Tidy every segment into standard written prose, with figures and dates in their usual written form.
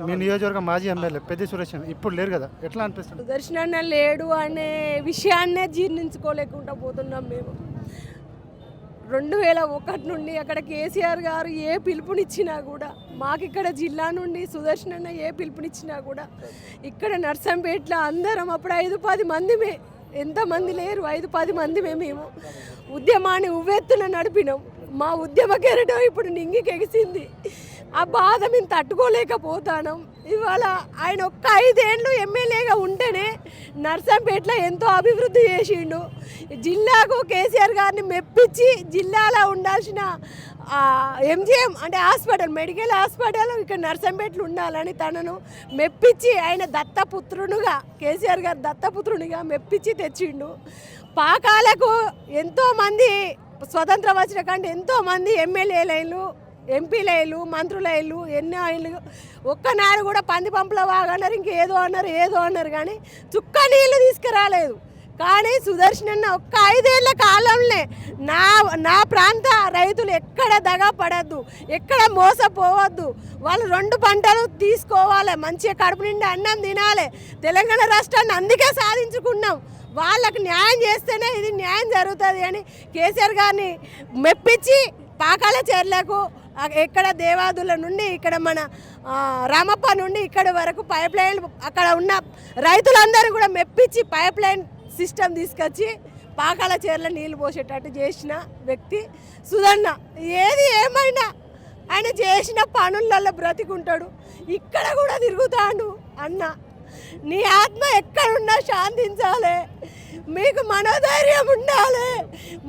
మీ నియోజకవర్గం మాజీ ఎమ్మెల్యే పెద్ది సురేష్ ఇప్పుడు లేరు కదా, ఎట్లా అనిపిస్తుంది? సుదర్శన్ అన్న లేడు అనే విషయాన్నే జీర్ణించుకోలేకుండా పోతున్నాం మేము. 2001 నుండి అక్కడ కేసీఆర్ గారు ఏ పిలుపునిచ్చినా కూడా, మాకు ఇక్కడ జిల్లా నుండి సుదర్శన్ అన్న ఏ పిలుపునిచ్చినా కూడా, ఇక్కడ నర్సంపేటలో అందరం అప్పుడు 5-10 మందిమే, ఎంతమంది లేరు, 5-10 మందిమే మేము ఉద్యమాన్ని ఉవ్వెత్తున నడిపినాం. మా ఉద్యమ కెరటం ఇప్పుడు నింగికెగిసింది. ఆ బాధ మేము తట్టుకోలేకపోతాం. ఇవాళ ఆయన ఒక్క 5 ఏళ్ళు ఎమ్మెల్యేగా ఉంటేనే నర్సంపేటలో ఎంతో అభివృద్ధి చేసిండు. జిల్లాకు కేసీఆర్ గారిని మెప్పించి జిల్లాలో ఉండాల్సిన ఎంజిఎం అంటే హాస్పిటల్, మెడికల్ హాస్పిటల్ ఇక్కడ నర్సంపేటలో ఉండాలని తనను మెప్పించి, ఆయన దత్తపుత్రునిగా, కేసీఆర్ గారు దత్తపుత్రునిగా మెప్పించి తెచ్చిండు. పాకాలకు ఎంతోమంది స్వతంత్రం వచ్చిన కంటే ఎంతోమంది ఎమ్మెల్యేలు, ఎంపీలు, మంత్రులు, ఎన్నో అయిలు ఒక్కనాడు కూడా పంది పంపుల వాగన్నారు, ఇంకేదో అన్నారు కానీ చుక్క నీళ్ళు తీసుకురాలేదు. కానీ సుదర్శన్ అన్న ఒక్క 5 ఏళ్ల కాలంలో నా ప్రాంత రైతులు ఎక్కడ దగా పడద్దు, ఎక్కడ మోసపోవద్దు, వాళ్ళు 2 పంటలు తీసుకోవాలి, మంచిగా కడుపు నిండా అన్నం తినాలి. తెలంగాణ రాష్ట్రాన్ని అందుకే సాధించుకున్నాం. వాళ్ళకు న్యాయం చేస్తేనే ఇది న్యాయం జరుగుతుంది అని కేసీఆర్ గారిని మెప్పించి పాకాల చెర్లకు ఎక్కడ దేవాదుల నుండి ఇక్కడ మన రామప్ప నుండి ఇక్కడ వరకు పైప్ లైన్, అక్కడ ఉన్న రైతులందరూ కూడా మెప్పించి పైప్ లైన్ సిస్టమ్ తీసుకొచ్చి పాకాల చెర్ల నీళ్ళు పోసేటట్టు చేసిన వ్యక్తి సుధన్న. ఏది ఏమైనా ఆయన చేసిన పనులలో బ్రతికుంటాడు, ఇక్కడ కూడా తిరుగుతాడు. అన్న, నీ ఆత్మ ఎక్కడున్నా శాంతించాలి, మీకు మనోధైర్యం ఉండాలి,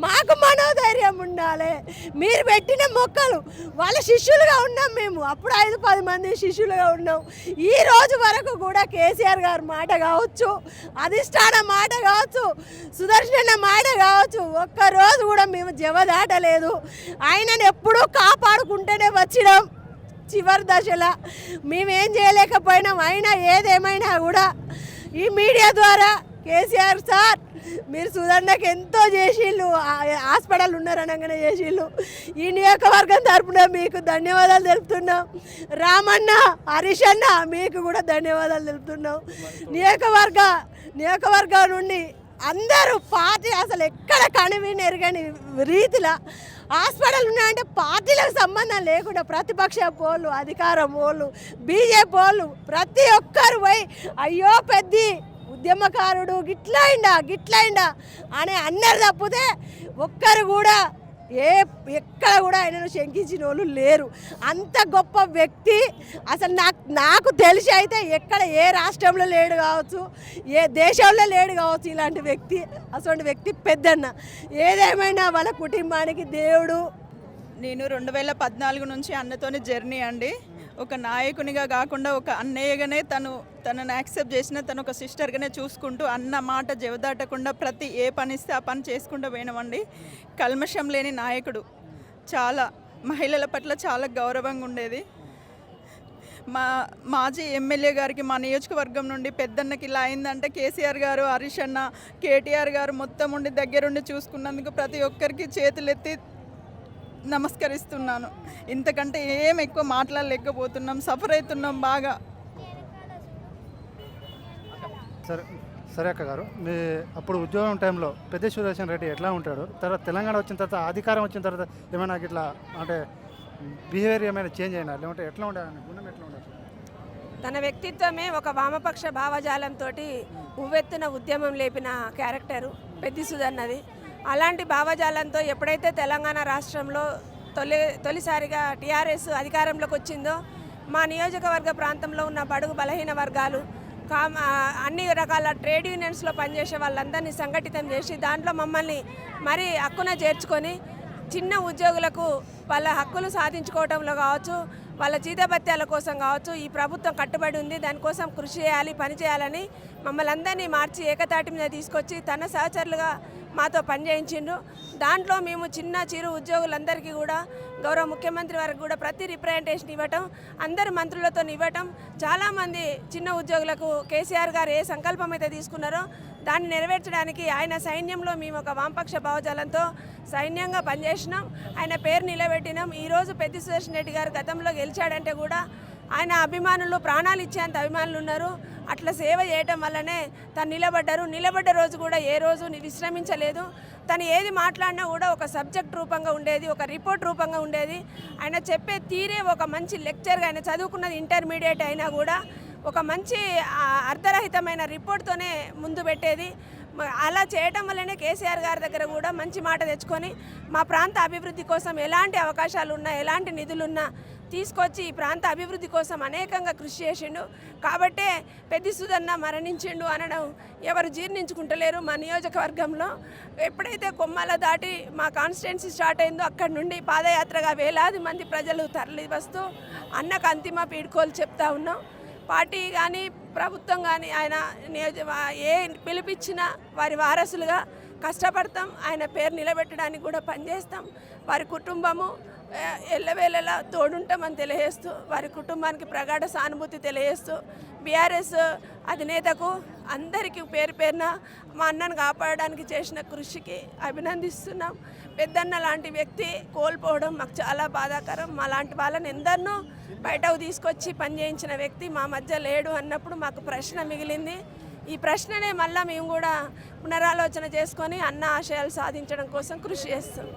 మాకు మనోధైర్యం ఉండాలి. మీరు పెట్టిన మొక్కలు వాళ్ళ శిష్యులుగా ఉన్నాం మేము, అప్పుడు 5-10 మంది శిష్యులుగా ఉన్నాం. ఈ రోజు వరకు కూడా కేసీఆర్ గారి మాట కావచ్చు, అధిష్టాన మాట కావచ్చు, సుదర్శన మాట కావచ్చు, ఒక్కరోజు కూడా మేము జవదాటలేదు. ఆయనను ఎప్పుడూ కాపాడుకుంటూనే వచ్చినాం. చివరి దశలో మేమేం చేయలేకపోయినాం. అయినా ఏదేమైనా కూడా ఈ మీడియా ద్వారా కేసీఆర్ సార్, మీరు సుధన్నకి ఎంతో చేసిళ్ళు, హాస్పిటల్ ఉన్నారనగానే చేసిళ్ళు. ఈ నియోజకవర్గం తరపున మీకు ధన్యవాదాలు తెలుపుతున్నాం. రామన్న, హరీష్ అన్న, మీకు కూడా ధన్యవాదాలు తెలుపుతున్నాం. నియోజకవర్గం నుండి అందరూ పార్టీ అసలు ఎక్కడ కనివిని ఎరగని రీతిలో హాస్పిటల్ ఉన్నాయంటే పార్టీలకు సంబంధం లేకుండా ప్రతిపక్ష పోళ్ళు, అధికారం పోళ్ళు, బీజేపీ పోళ్ళు ప్రతి ఒక్కరు పోయి అయ్యో పెద్ది ఉద్యమకారుడు గిట్లైండా అని అన్నారు తప్పితే ఒక్కరు కూడా ఎక్కడ కూడా ఆయనను శంకించిన వాళ్ళు లేరు. అంత గొప్ప వ్యక్తి అసలు నాకు తెలిసి అయితే ఎక్కడ ఏ రాష్ట్రంలో లేడు కావచ్చు, ఏ దేశంలో లేడు కావచ్చు ఇలాంటి వ్యక్తి. అసలు వ్యక్తి పెద్దన్న. ఏదేమైనా వాళ్ళ కుటుంబానికి దేవుడు. నేను 2014 నుంచి అన్నతోని జర్నీ అండి. ఒక నాయకునిగా కాకుండా ఒక అన్నయ్యగానే తనను యాక్సెప్ట్ చేసిన, తను ఒక సిస్టర్గానే చూసుకుంటూ అన్న మాట జవదాటకుండా ప్రతి ఏ పని ఇస్తే ఆ పని చేసుకుంటూ పోయినామండి. కల్మషం లేని నాయకుడు. చాలా మహిళల పట్ల చాలా గౌరవంగా ఉండేది. మాజీ ఎమ్మెల్యే గారికి మా నియోజకవర్గం నుండి పెద్దన్నకి ఇలా అయిందంటే కేసీఆర్ గారు, హరీష్ అన్న, కేటీఆర్ గారు మొత్తం ఉండి దగ్గరుండి చూసుకున్నందుకు ప్రతి ఒక్కరికి చేతులెత్తి నమస్కరిస్తున్నాను. ఇంతకంటే ఏం ఎక్కువ మాట్లాడలేకపోతున్నాం, సఫర్ అవుతున్నాం బాగా. సరే అక్క గారు, మీ అప్పుడు ఉద్యోగం టైంలో పెద్ది సురేష్ రెడ్డి ఎట్లా ఉంటాడు? తర్వాత తెలంగాణ వచ్చిన తర్వాత, అధికారం వచ్చిన తర్వాత ఏమైనా ఇట్లా అంటే బిహేవియర్ ఏమైనా చేంజ్ అయినా, లేకుంటే ఎట్లా ఉండాలి, గుణం ఎట్లా ఉండాలి? తన వ్యక్తిత్వమే ఒక వామపక్ష భావజాలంతో ఉవ్వెత్తున ఉద్యమం లేపిన క్యారెక్టరు పెద్ది సుధన్నది. అలాంటి భావజాలంతో ఎప్పుడైతే తెలంగాణ రాష్ట్రంలో తొలిసారిగా టీఆర్ఎస్ అధికారంలోకి వచ్చిందో, మా నియోజకవర్గ ప్రాంతంలో ఉన్న బడుగు బలహీన వర్గాలు, అన్ని రకాల ట్రేడ్ యూనియన్స్లో పనిచేసే వాళ్ళందరినీ సంఘటితం చేసి దాంట్లో మమ్మల్ని మరీ హక్కున చేర్చుకొని చిన్న ఉద్యోగులకు వాళ్ళ హక్కులు సాధించుకోవడంలో కావచ్చు, వాళ్ళ జీతభత్యాల కోసం కావచ్చు ఈ ప్రభుత్వం కట్టుబడి ఉంది. దానికోసం కృషి చేయాలి, పనిచేయాలని మమ్మల్ని అందరినీ మార్చి ఏకతాటి మీద తీసుకొచ్చి తన సహచరులుగా మాతో పనిచేయించిండ్రు. దాంట్లో మేము చిన్న చిరు ఉద్యోగులందరికీ కూడా గౌరవ ముఖ్యమంత్రి వారికి కూడా ప్రతి రిప్రజెంటేషన్ ఇవ్వటం, అందరు మంత్రులతో ఇవ్వటం, చాలామంది చిన్న ఉద్యోగులకు కేసీఆర్ గారు ఏ సంకల్పం అయితే తీసుకున్నారో దాన్ని నెరవేర్చడానికి ఆయన సైన్యంలో మేము ఒక వామపక్ష భావజాలంతో సైన్యంగా పనిచేసినాం. ఆయన పేరు నిలబెట్టినాం. ఈరోజు పెద్ది సుదర్శన్ రెడ్డి గారు గతంలో గెలిచాడంటే కూడా ఆయన అభిమానులు ప్రాణాలు ఇచ్చేంత అభిమానులు ఉన్నారు. అట్లా సేవ చేయటం వల్లనే తను నిలబడ్డారు. నిలబడ్డ రోజు కూడా ఏ రోజు విశ్రమించలేదు. తను ఏది మాట్లాడినా కూడా ఒక సబ్జెక్ట్ రూపంగా ఉండేది, ఒక రిపోర్ట్ రూపంగా ఉండేది. ఆయన చెప్పే తీరే ఒక మంచి లెక్చర్గా, ఆయన చదువుకున్నది ఇంటర్మీడియట్ అయినా కూడా ఒక మంచి అర్థరహితమైన రిపోర్ట్తోనే ముందు పెట్టేది. అలా చేయటం వల్లనే కేసీఆర్ గారి దగ్గర కూడా మంచి మాట తెచ్చుకొని మా ప్రాంత అభివృద్ధి కోసం ఎలాంటి అవకాశాలు ఉన్నా, ఎలాంటి నిధులున్నా తీసుకొచ్చి ఈ ప్రాంత అభివృద్ధి కోసం అనేకంగా కృషి చేసిండు. కాబట్టే పెద్ది సుధన్న మరణించిండు అనడం ఎవరు జీర్ణించుకుంటలేరు. మా నియోజకవర్గంలో ఎప్పుడైతే కొమ్మాల దాటి మా కాన్స్టిట్యున్సీ స్టార్ట్ అయిందో అక్కడి నుండి పాదయాత్రగా వేలాది మంది ప్రజలు తరలి వస్తూ అన్నకు అంతిమ పీడ్కోలు చెప్తా ఉన్నాం. పార్టీ కానీ ప్రభుత్వం కానీ ఆయన ఏ పిలిపించినా వారి వారసులుగా కష్టపడతాం. ఆయన పేరు నిలబెట్టడానికి కూడా పనిచేస్తాం. వారి కుటుంబము ఎల్లవేళలా తోడుంటామని తెలియజేస్తూ, వారి కుటుంబానికి ప్రగాఢ సానుభూతి తెలియజేస్తూ, బీఆర్ఎస్ అధినేతకు అందరికీ పేరు పేరున మా అన్నను కాపాడడానికి చేసిన కృషికి అభినందిస్తున్నాం. పెద్దన్న లాంటి వ్యక్తి కోల్పోవడం మాకు చాలా బాధాకరం. మా లాంటి వాళ్ళని ఎందరినో బయటకు తీసుకొచ్చి పనిచేయించిన వ్యక్తి మా మధ్య లేడు అన్నప్పుడు మాకు ప్రశ్న మిగిలింది. ఈ ప్రశ్ననే మళ్ళీ మేము కూడా పునరాలోచన చేసుకొని అన్న ఆశయాలు సాధించడం కోసం కృషి చేస్తాం.